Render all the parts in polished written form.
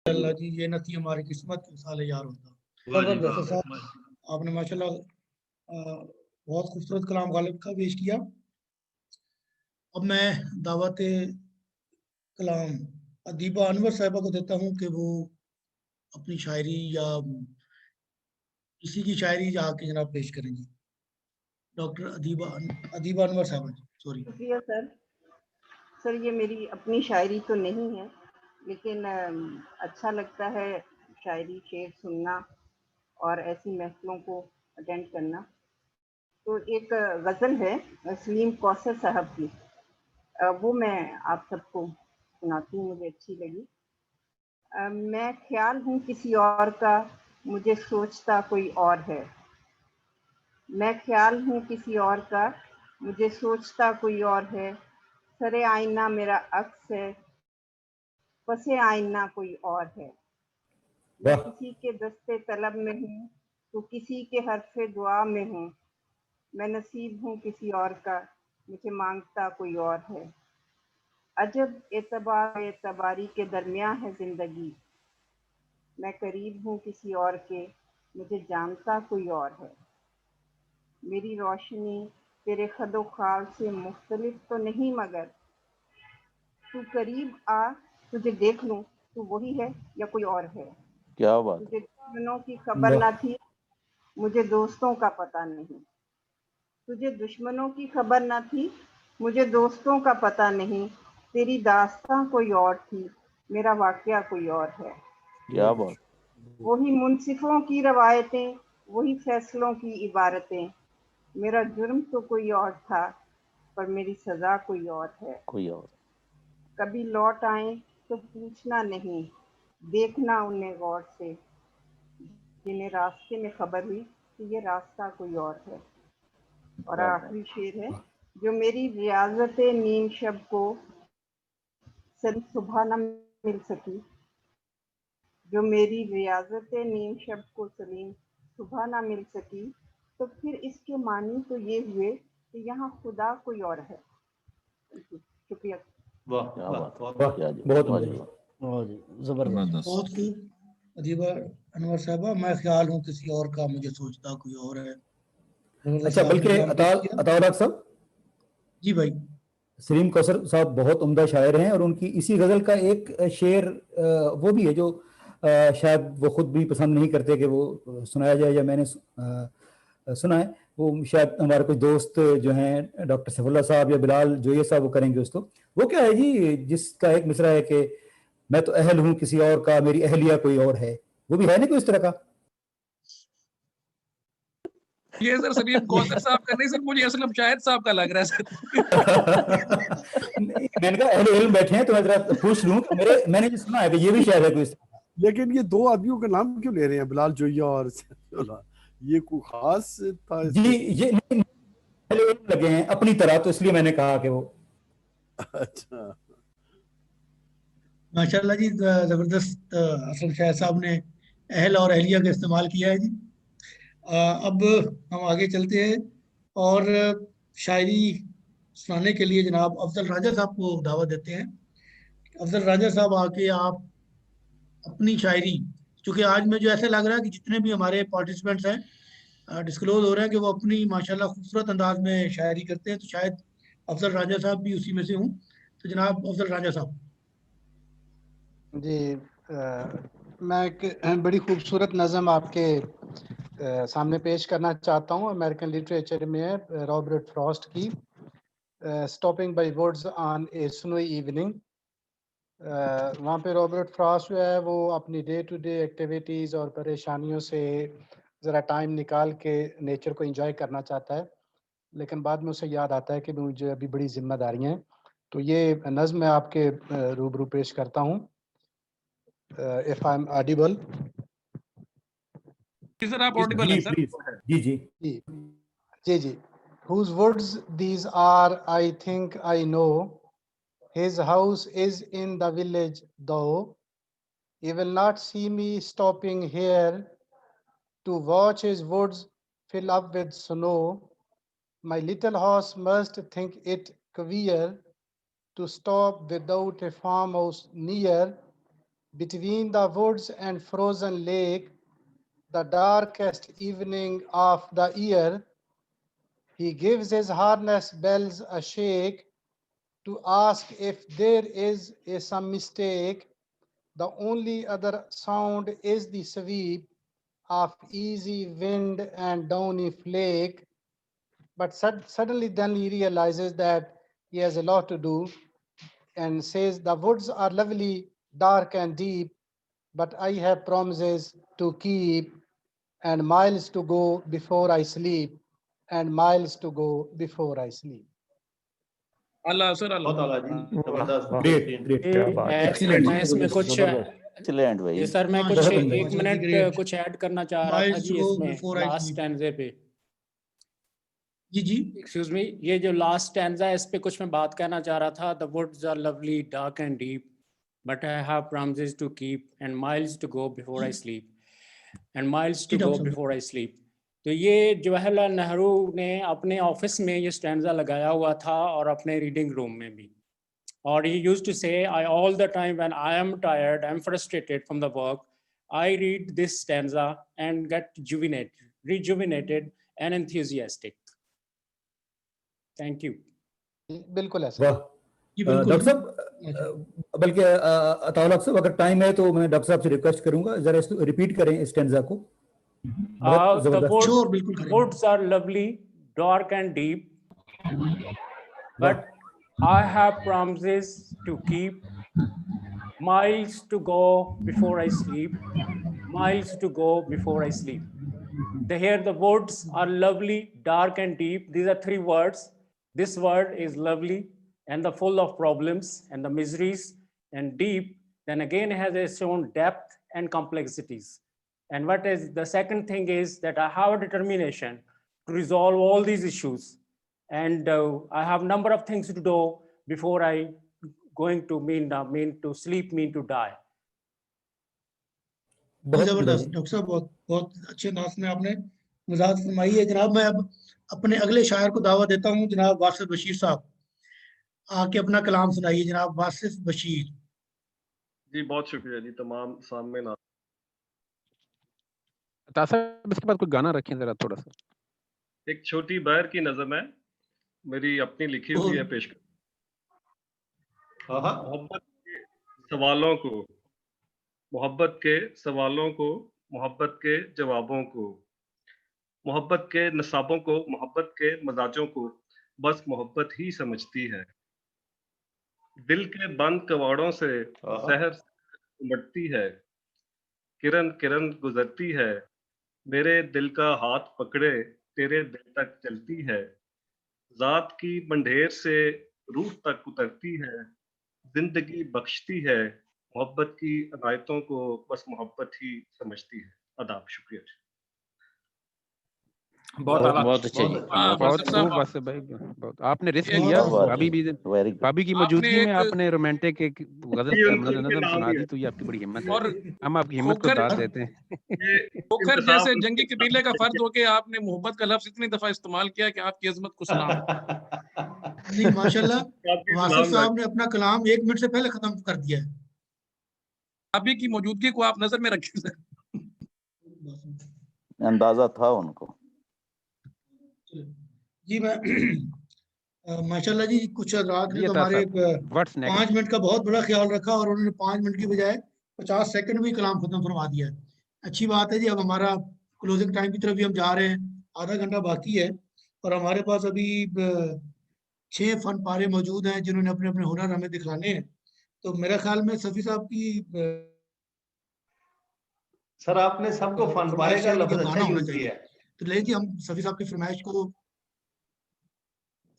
अल्लाह जी ये न थी हमारी किस्मत कि साले यार होता। वाह जी डॉक्टर वाह। साहब आपने माशाल्लाह बहुत खूबसूरत कलाम गालिब का पेश किया। अब मैं दावत कलाम अदीबा अनवर साहिबा को देता हूँ कि वो अपनी शायरी या किसी की शायरी आके जनाब पेश करेंगी। डॉक्टर अदीबा अनवर साहिबा जी, सॉरी। शुक्रिया सर। सर ये मेरी अपनी शायरी तो नहीं है, लेकिन अच्छा लगता है शायरी शेर सुनना और ऐसी महफिलों को अटेंड करना। तो एक गज़ल है सलीम कौसर साहब की, वो मैं आप सबको सुनाती हूँ, मुझे अच्छी लगी। मैं ख्याल हूँ किसी और का, मुझे सोचता कोई और है। मैं ख्याल हूँ किसी और का, मुझे सोचता कोई और है। सरे आईना मेरा अक्स है, पसे आईना कोई और है। मैं वाह किसी के दस्ते तलब में हूँ, तो किसी के हरफे दुआ में हूँ। मैं नसीब हूँ किसी और का, मुझे मांगता कोई और है। अजब एतबार एतबारी के दरमियाँ है जिंदगी। मैं करीब हूँ किसी और के, मुझे जानता कोई और है। मेरी रोशनी तेरे खदो ख्वाल से मुख्तलिफ तो नहीं, मगर तू करीब आ, तुझे देख लूं, तू वही है या कोई और है। क्या बात है। तुझे दुश्मनों की खबर वाह न थी, मुझे दोस्तों का पता नहीं। तुझे दुश्मनों की खबर न थी, मुझे दोस्तों का पता नहीं। तेरी दास्तां कोई और थी, मेरा वाकया कोई और है। क्या बात। वही मुनसिफों की रवायतें, वही फैसलों की इबारतें। मेरा जुर्म तो कोई और था, पर मेरी सजा कोई और है। कोई और। कभी लौट आए तो पूछना नहीं, देखना उन्हें गौर से, जिन्हें रास्ते में खबर हुई कि ये रास्ता कोई और है। और क्या बात। आखिरी शेर है, जो मेरी रियाजत नीम शब को सलीम सुबह न मिल सकी, जो मेरी रियाजत नीम शब को सलीम सुबह न मिल सकी, तो फिर इसके मानी तो ये हुए कि यहाँ खुदा कोई और है। शुक्रिया। वाह क्या वाह बात है। वाह, क्या जी, बहुत वाह उम्दा जी जी। वाह। वाह जी, जबरदस्त। बहुत खूब अदीबा अनवर साहबा। मैं ख्याल हूँ किसी और का, मुझे सोचता कोई और है। जबरदस्त अच्छा, आपने बल्कि कलाम पेश किया अताउल्लाह साहब, जी भाई। सलीम कौसर साहब बहुत उम्दा शायर हैं और उनकी इसी गज़ल का एक शेर वो भी है जो शायद वो खुद भी पसंद नहीं करते कि वो सुनाया जाए, या मैंने सुना है। वो शायद हमारे कुछ दोस्त जो हैं डॉक्टर सफुल्ला साहब या बिलाल जोये साहब वो करेंगे उसको। वो क्या है जी, जिसका एक मिसरा है कि मैं तो अहल हूँ किसी और का, मेरी अहलिया कोई और है। वो भी है ना कोई इस तरह का। ये सर सलीम कौसर साहब का नहीं सर, मुझे असलम शाहिद साहब का लग रहा है सर। नहीं, मैंने कहा अहले इल्म बैठे हैं तो मैं जरा पूछ लूं कि मैंने ये सुना है कि ये भी शायद है कोई इस तरह का। लेकिन ये दो आदमियों का नाम क्यों ले रहे हैं, बिलाल जोइया और सैफुल्लाह? ये कोई खास था जी, इसमें? ये नहीं, अहले इल्म लगे हैं अपनी तरह, तो इसलिए मैंने कहा कि वो। अच्छा, माशाल्लाह जी, जबरदस्त। असलम शाह साहब ने अहल और अहलिया का इस्तेमाल किया है जी। अब हम आगे चलते हैं और शायरी सुनाने के लिए जनाब अफजल राजा साहब को दावत देते हैं। अफजल राजा साहब आके आप अपनी शायरी, क्योंकि आज मुझे ऐसे लग रहा है कि जितने भी हमारे पार्टिसिपेंट्स हैं डिस्क्लोज हो रहा है कि वो अपनी माशाल्लाह खूबसूरत अंदाज में शायरी करते हैं, तो शायद अफजल राजा साहब भी उसी में से हूँ। तो जनाब अफजल राजा साहब। जी, मैं एक बड़ी खूबसूरत नज़म आपके सामने पेश करना चाहता हूँ। अमेरिकन लिटरेचर में है, रॉबर्ट फ्रॉस्ट की Stopping by Woods on a Snowy Evening. वहाँ पे रॉबर्ट फ्रॉस्ट जो है वो अपनी डे टू डे एक्टिविटीज़ और परेशानियों से ज़रा टाइम निकाल के नेचर को एंजॉय करना चाहता है, लेकिन बाद में उसे याद आता है कि मुझे अभी बड़ी जिम्मेदारियाँ हैं। तो ये नज़म मैं आपके रूबरू पेश करता हूँ। If I'm audible. सर आप ऑडिबल जी हैं सर। प्लीज, जी जी। जी। Whose words these are, I think I know. His house is in the village, though. He will not see me stopping here to watch his woods fill up with snow. My little horse must think it queer to stop without a farmhouse near. between the woods and frozen lake, the darkest evening of the year, he gives his harness bells a shake to ask if there is some mistake. The only other sound is the sweep of easy wind and downy flake. But suddenly then he realizes that he has a lot to do and says, the woods are lovely, dark and deep, but I have promises to keep and miles to go before I sleep, and miles to go before I sleep. Allah sir बहुत अल्लाह आला जी, जबरदस्त, great बेहतरीन। Great, क्या बात, excellent. मैं इसमें excellent, कुछ excellent भाई। ये सर मैं कुछ माशाल्लाह, एक माशाल्लाह, मिनट great. कुछ ऐड करना चाह रहा था Miles जी to go इसमें before I लास्ट sleep. स्टैंजे पे। जी जी एक्सक्यूज मी, ये जो लास्ट स्टैंजा है इस पे कुछ मैं बात कहना चाह रहा था। The woods are lovely dark and deep but I have promises to keep and miles to go before I sleep and miles to जी, गो डॉक्टर साहब। Before I sleep. तो ये जवाहरलाल नेहरू ने अपने ऑफिस में ये स्टैंजा लगाया हुआ था और अपने रीडिंग रूम में भी। और he used to say, I all the time when I am tired, I am frustrated from the work, I read this stanza and get rejuvenated and enthusiastic. Thank you. बिल्कुल ऐसा। वाह जी बिल्कुल doctor साहब, बल्कि अताउल साहब अगर टाइम है तो मैं डॉक्टर साहब से रिक्वेस्ट करूंगा जरा इसको रिपीट करें इस स्टैंजा को। बहुत The जबरदस्त। Sure, बिल्कुल करेंगे। woods are lovely, dark and deep, but I have promises to keep, miles to go before I sleep, miles to go before I sleep. Here the words are lovely, dark and deep. These are three words. This word is lovely and the full of problems and the miseries, and deep then again has its own depth and complexities. And what is the second thing is that I have a determination to resolve all these issues, and I have number of things to do before I going to mean to sleep, mean to die. बहुत जबरदस्त doctor साहब, बहुत बहुत अच्छे अंदाज में आपने वजाहत फरमाई है। जनाब मैं अब अपने अगले शायर को दावा देता हूँ, जनाब वासिफ बशीर साहब, आके अपना कलाम सुनाइए। जनाब वासिफ बशीर। जी बहुत शुक्रिया जी, तमाम सामने ना। साहब इसके बाद कोई गाना रखें जरा थोड़ा सा। एक छोटी बहर की नज़म है मेरी अपनी लिखी हुई है, पेश मोहब्बत के सवालों को, मोहब्बत के सवालों को, मोहब्बत के जवाबों को, मोहब्बत के नसाबों को, मोहब्बत के मजाजों को बस मोहब्बत ही समझती है। दिल के बंद कवाड़ों से सहर उमड़ती है, किरण किरण गुजरती है, मेरे दिल का हाथ पकड़े तेरे दिल तक चलती है, जात की बंधेर से रूह तक उतरती है, जिंदगी बख्शती है, मोहब्बत की अनायतों को बस मोहब्बत ही समझती है। आदाब, शुक्रिया। बहुत अच्छा जी, बहुत खूब वासिफ भाई, बहुत आपने रिस्क लिया। भाभी की मौजूदगी में आपने रोमांटिक एक गजल नज़म सुना दी, तो ये आपकी बड़ी हिम्मत है। और हम आपकी हिम्मत को दाद देते हैं। खोखर जैसे जंगी कबीले का फर्ज होके आपने मोहब्बत का लफ्ज इतनी दफा इस्तेमाल किया कि आपकी अजमत को सलाम। नहीं माशाल्लाह, वासिफ साहब ने अपना कलाम 1 मिनट से पहले खत्म कर दिया है। अभी की मौजूदगी को आप नजर में रखें सर। अंदाजा था उनको। जी मैं माशाल्लाह जी, कुछ हज़रात ने तो हमारे 5 मिनट का बहुत बड़ा ख्याल रखा और उन्होंने 5 मिनट की बजाय 50 सेकंड में कलाम खत्म फरमा दिया है। अच्छी बात है जी। अब हमारा क्लोजिंग टाइम की तरफ भी हम जा रहे हैं, आधा घंटा बाकी है और हमारे पास अभी 6 फन पारे मौजूद हैं जिन्होंने अपने अपने हुनर हमें दिखाने हैं। तो मेरा ख्याल में सफ़ी साहब की सर आपने सबको फन पारे का लफ्ज अच्छा यूज किया है। तो ले जी हम सफ़ी साहब की फरमाइश को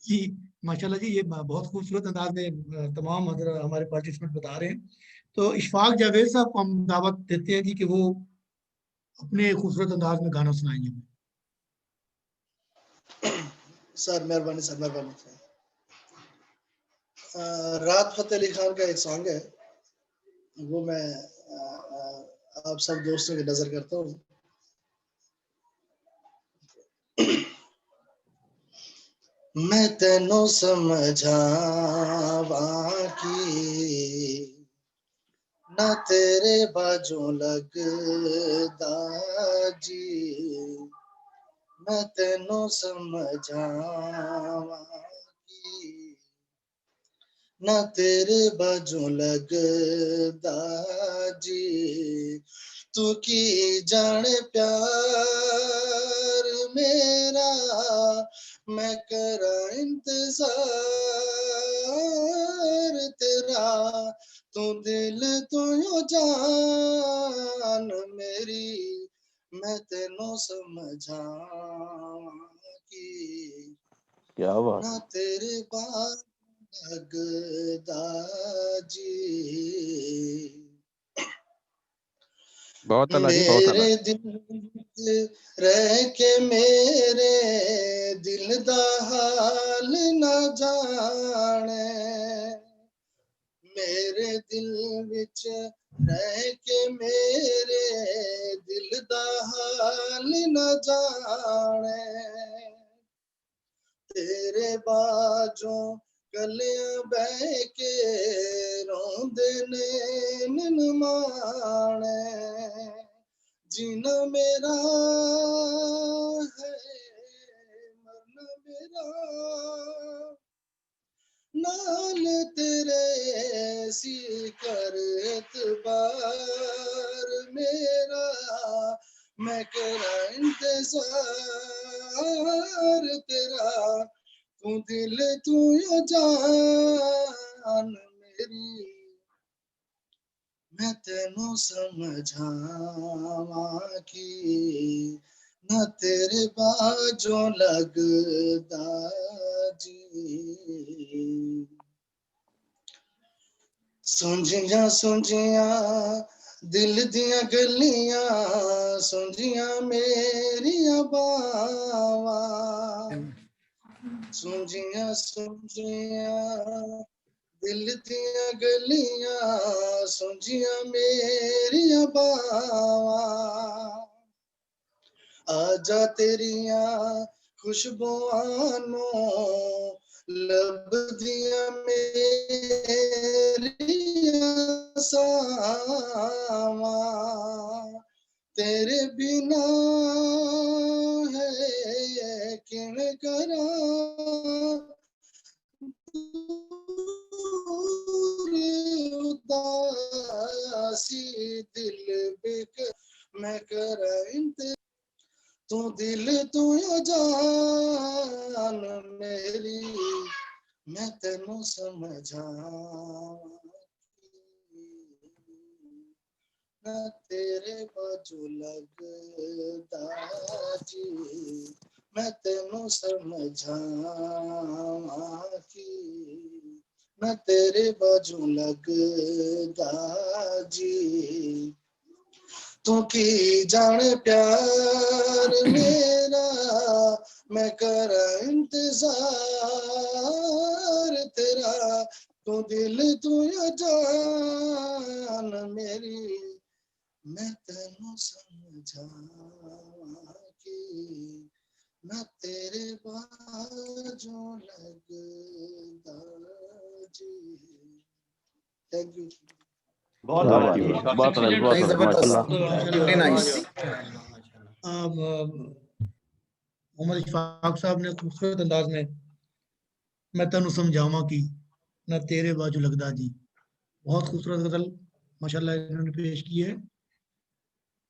जी माशाल्लाह जी, ये बहुत खूबसूरत अंदाज में तमाम हमारे पार्टिसिपेंट बता रहे हैं। तो इशफाक जावेद साहब को हम दावत देते हैं जी कि वो अपने खूबसूरत अंदाज में गाना सुनाएंगे। सर मेहरबानी सर, मेहरबानी सर। राहत फतेह अली खान का एक सॉन्ग है, वो मैं आप सब दोस्तों की नजर करता हूँ। मैं तेनों समझावा की ना तेरे बाजू लगदा जी मैं तेनू समझावां की ना तेरे बाजू लगदा जी तू की जाने प्यार मेरा मैं करा इंतजार तेरा तू दिल तू यो जान मेरी मैं तेनू समझावां की क्या बात ना तेरे बात लगदा जी बहुत आला जी, बहुत आला। मेरे दिल रह के मेरे दिल दा हाल ना जाने मेरे दिल विच रह के मेरे दिल दा हाल ना जाने तेरे बाजों गलियां बह के रोंदे ने निनमाने जीना मेरा है मरना मेरा नाल तेरे सी कर एतबार मेरा मैं करा इंतजार तेरा तू दिल तू यो जान मेरी मैं तेनू समझावां की ना तेरे बाजू लगदा जी सुंझियां सुंझियां दिल दियां गलियां सुंझियां मेरियां बावां सुंझियां सुंझियां दिल दियां गलियां सुंझियां मेरियां बावां आजा तेरियां खुशबुआं नू लभदियां मेरियां सावां तेरे बिना है किवें करां उदासी दिल बिक मैं करा तू दिल तू यो जान मेरी मैं तेनू समझावां ना तेरे बाजू लगदा जी मैं तेनू समझावां की ना तेरे बाजू लगदा जी तू की जाने प्यार मेरा मैं करा इंतजार तेरा तू दिल तू यो जान मेरी मैं तेनू समझावां की ना तेरे बाजू लगदा जी थैंक यू बहुत क्या बढ़िया बात जी, है, काफी बहुत बढ़िया, Excellent, बहुत sir. बढ़िया, माशाल्लाह। Very nice. माशाल्लाह। अब मोहम्मद इशफाक साहब ने खूबसूरत अंदाज में मैं तेनू समझावां की ना तेरे बाजू लगदा जी बहुत खूबसूरत गजल माशाल्लाह इन्होंने पेश की है।